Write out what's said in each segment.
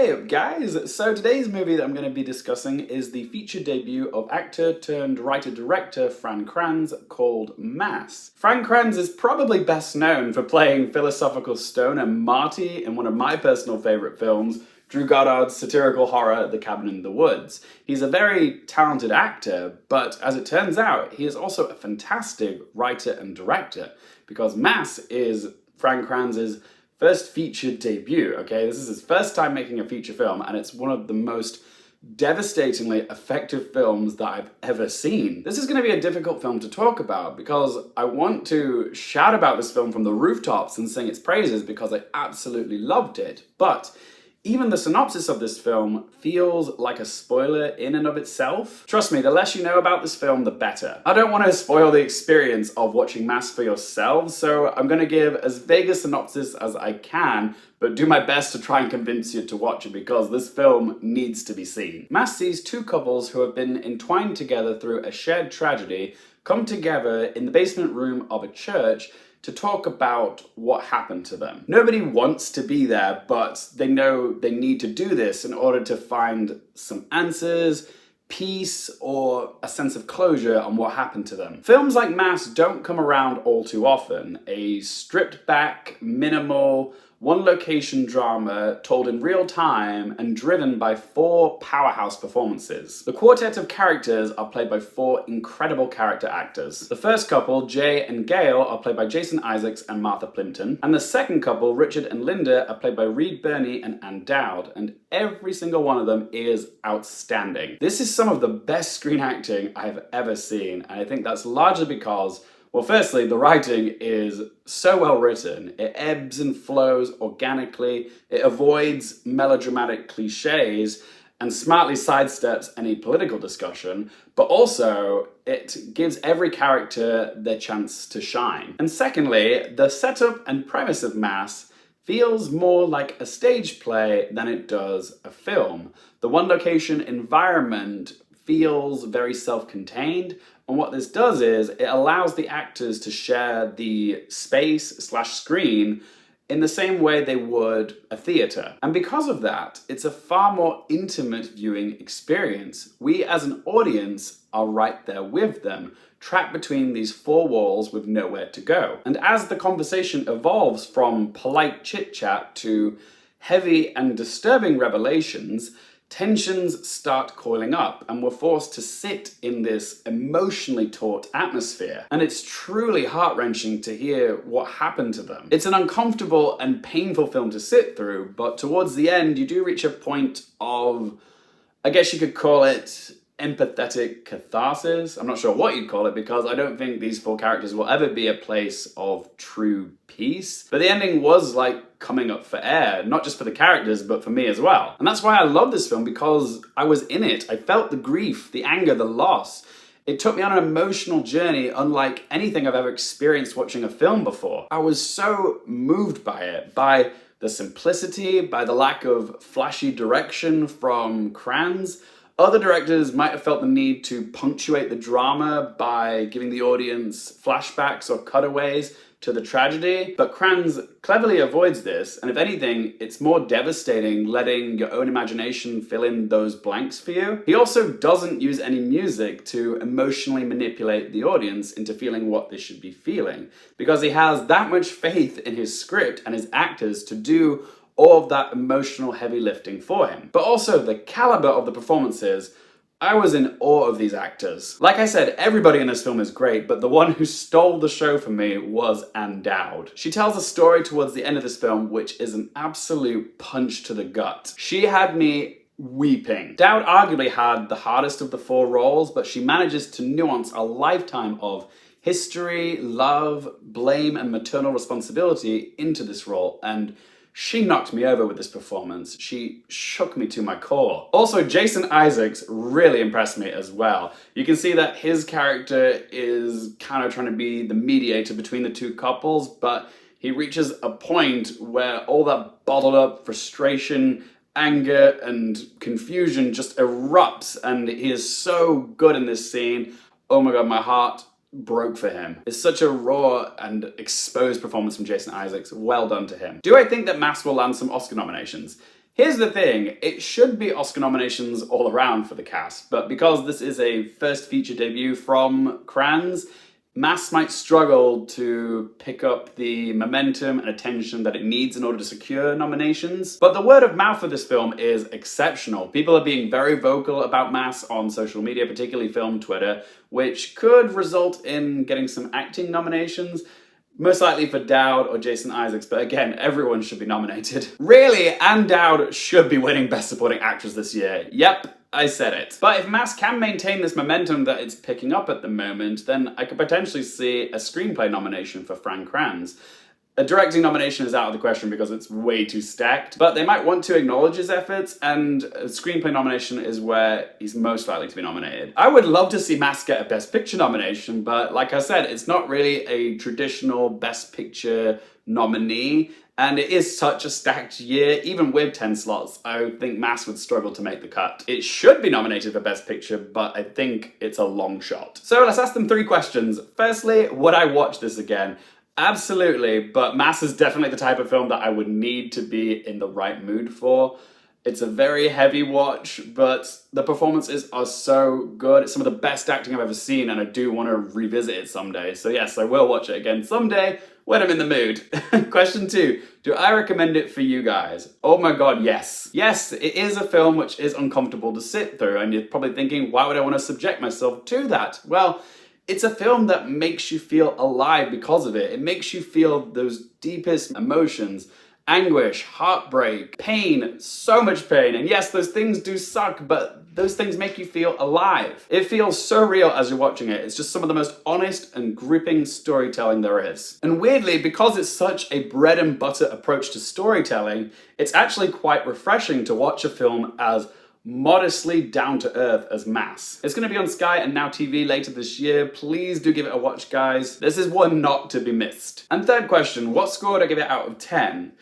Hey up guys! So today's movie that I'm going to be discussing is the feature debut of actor turned writer-director Fran Kranz called Mass. Fran Kranz is probably best known for playing philosophical stoner Marty in one of my personal favourite films, Drew Goddard's satirical horror The Cabin in the Woods. He's a very talented actor, but as it turns out, he is also a fantastic writer and director, because Mass is Fran Kranz's first feature debut, okay? This is his first time making a feature film, and it's one of the most devastatingly effective films that I've ever seen. This is going to be a difficult film to talk about because I want to shout about this film from the rooftops and sing its praises because I absolutely loved it. But even the synopsis of this film feels like a spoiler in and of itself. Trust me, the less you know about this film, the better. I don't want to spoil the experience of watching Mass for yourselves, so I'm going to give as vague a synopsis as I can, but do my best to try and convince you to watch it because this film needs to be seen. Mass sees two couples who have been entwined together through a shared tragedy come together in the basement room of a church to talk about what happened to them. Nobody wants to be there, but they know they need to do this in order to find some answers, peace, or a sense of closure on what happened to them. Films like Mass don't come around all too often. A stripped back, minimal, one-location drama told in real time and driven by four powerhouse performances. The quartet of characters are played by four incredible character actors. The first couple, Jay and Gail, are played by Jason Isaacs and Martha Plimpton, and the second couple, Richard and Linda, are played by Reed Birney and Ann Dowd, and every single one of them is outstanding. This is some of the best screen acting I have ever seen, and I think that's largely because, well, firstly, the writing is so well written. It ebbs and flows organically, it avoids melodramatic cliches, and smartly sidesteps any political discussion, but also it gives every character their chance to shine. And secondly, the setup and premise of Mass feels more like a stage play than it does a film. The one-location environment feels very self-contained, and what this does is it allows the actors to share the space/screen in the same way they would a theatre. And because of that, it's a far more intimate viewing experience. We as an audience are right there with them, trapped between these four walls with nowhere to go. And as the conversation evolves from polite chit-chat to heavy and disturbing revelations, tensions start coiling up, and we're forced to sit in this emotionally taut atmosphere. And it's truly heart-wrenching to hear what happened to them. It's an uncomfortable and painful film to sit through, but towards the end, you do reach a point of, I guess you could call it, empathetic catharsis. I'm not sure what you'd call it because I don't think these four characters will ever be a place of true peace. But the ending was like coming up for air, not just for the characters, but for me as well. And that's why I love this film, because I was in it. I felt the grief, the anger, the loss. It took me on an emotional journey unlike anything I've ever experienced watching a film before. I was so moved by it, by the simplicity, by the lack of flashy direction from Kranz. Other directors might have felt the need to punctuate the drama by giving the audience flashbacks or cutaways to the tragedy, but Kranz cleverly avoids this, and if anything, it's more devastating letting your own imagination fill in those blanks for you. He also doesn't use any music to emotionally manipulate the audience into feeling what they should be feeling, because he has that much faith in his script and his actors to do all of that emotional heavy lifting for him. But also the caliber of the performances, I was in awe of these actors. Like I said, everybody in this film is great, but the one who stole the show for me was Ann Dowd. She tells a story towards the end of this film which is an absolute punch to the gut. She had me weeping. Dowd arguably had the hardest of the four roles, but she manages to nuance a lifetime of history, love, blame, and maternal responsibility into this role, and she knocked me over with this performance. She shook me to my core. Also, Jason Isaacs really impressed me as well. You can see that his character is kind of trying to be the mediator between the two couples, but he reaches a point where all that bottled up frustration, anger, and confusion just erupts, and he is so good in this scene. Oh my god, my heart broke for him. It's such a raw and exposed performance from Jason Isaacs. Well done to him. Do I think that Mass will land some Oscar nominations? Here's the thing, it should be Oscar nominations all around for the cast, but because this is a first feature debut from Kranz, Mass might struggle to pick up the momentum and attention that it needs in order to secure nominations. But the word of mouth for this film is exceptional. People are being very vocal about Mass on social media, particularly film Twitter, which could result in getting some acting nominations. Most likely for Dowd or Jason Isaacs, but again, everyone should be nominated. Really, Ann Dowd should be winning Best Supporting Actress this year. Yep, I said it. But if Mass can maintain this momentum that it's picking up at the moment, then I could potentially see a screenplay nomination for Fran Kranz. A directing nomination is out of the question because it's way too stacked, but they might want to acknowledge his efforts, and a screenplay nomination is where he's most likely to be nominated. I would love to see Mass get a Best Picture nomination, but like I said, it's not really a traditional Best Picture nominee, and it is such a stacked year. Even with 10 slots, I think Mass would struggle to make the cut. It should be nominated for Best Picture, but I think it's a long shot. So let's ask them 3 questions. Firstly, would I watch this again? Absolutely, but Mass is definitely the type of film that I would need to be in the right mood for. It's a very heavy watch, but the performances are so good. It's some of the best acting I've ever seen, and I do want to revisit it someday. So yes, I will watch it again someday when I'm in the mood. Question 2, do I recommend it for you guys? Oh my god, yes. Yes, it is a film which is uncomfortable to sit through, and you're probably thinking, why would I want to subject myself to that? Well, it's a film that makes you feel alive because of it. It makes you feel those deepest emotions, anguish, heartbreak, pain, so much pain. And yes, those things do suck, but those things make you feel alive. It feels so real as you're watching it. It's just some of the most honest and gripping storytelling there is. And weirdly, because it's such a bread and butter approach to storytelling, it's actually quite refreshing to watch a film as modestly down-to-earth as Mass. It's going to be on Sky and Now TV later this year. Please do give it a watch, guys. This is one not to be missed. And third question, what score would I give it out of 10?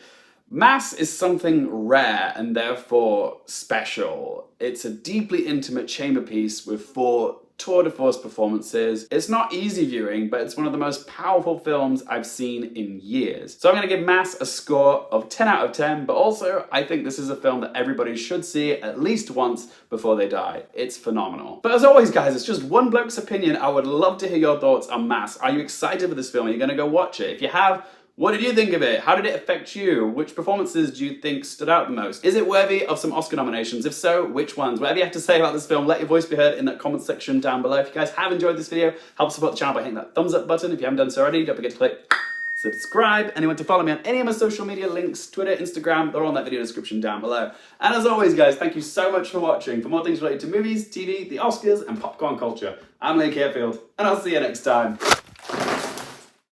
Mass is something rare and therefore special. It's a deeply intimate chamber piece with 4 tour de force performances. It's not easy viewing, but it's one of the most powerful films I've seen in years. So I'm going to give Mass a score of 10 out of 10, but also I think this is a film that everybody should see at least once before they die. It's phenomenal. But as always, guys, it's just one bloke's opinion. I would love to hear your thoughts on Mass. Are you excited for this film? Are you going to go watch it? If you have, what did you think of it? How did it affect you? Which performances do you think stood out the most? Is it worthy of some Oscar nominations? If so, which ones? Whatever you have to say about this film, let your voice be heard in that comment section down below. If you guys have enjoyed this video, help support the channel by hitting that thumbs up button. If you haven't done so already, don't forget to click subscribe. Anyone to follow me on any of my social media links, Twitter, Instagram, they're all in that video description down below. And as always, guys, thank you so much for watching. For more things related to movies, TV, the Oscars, and popcorn culture, I'm Lee Carefield, and I'll see you next time.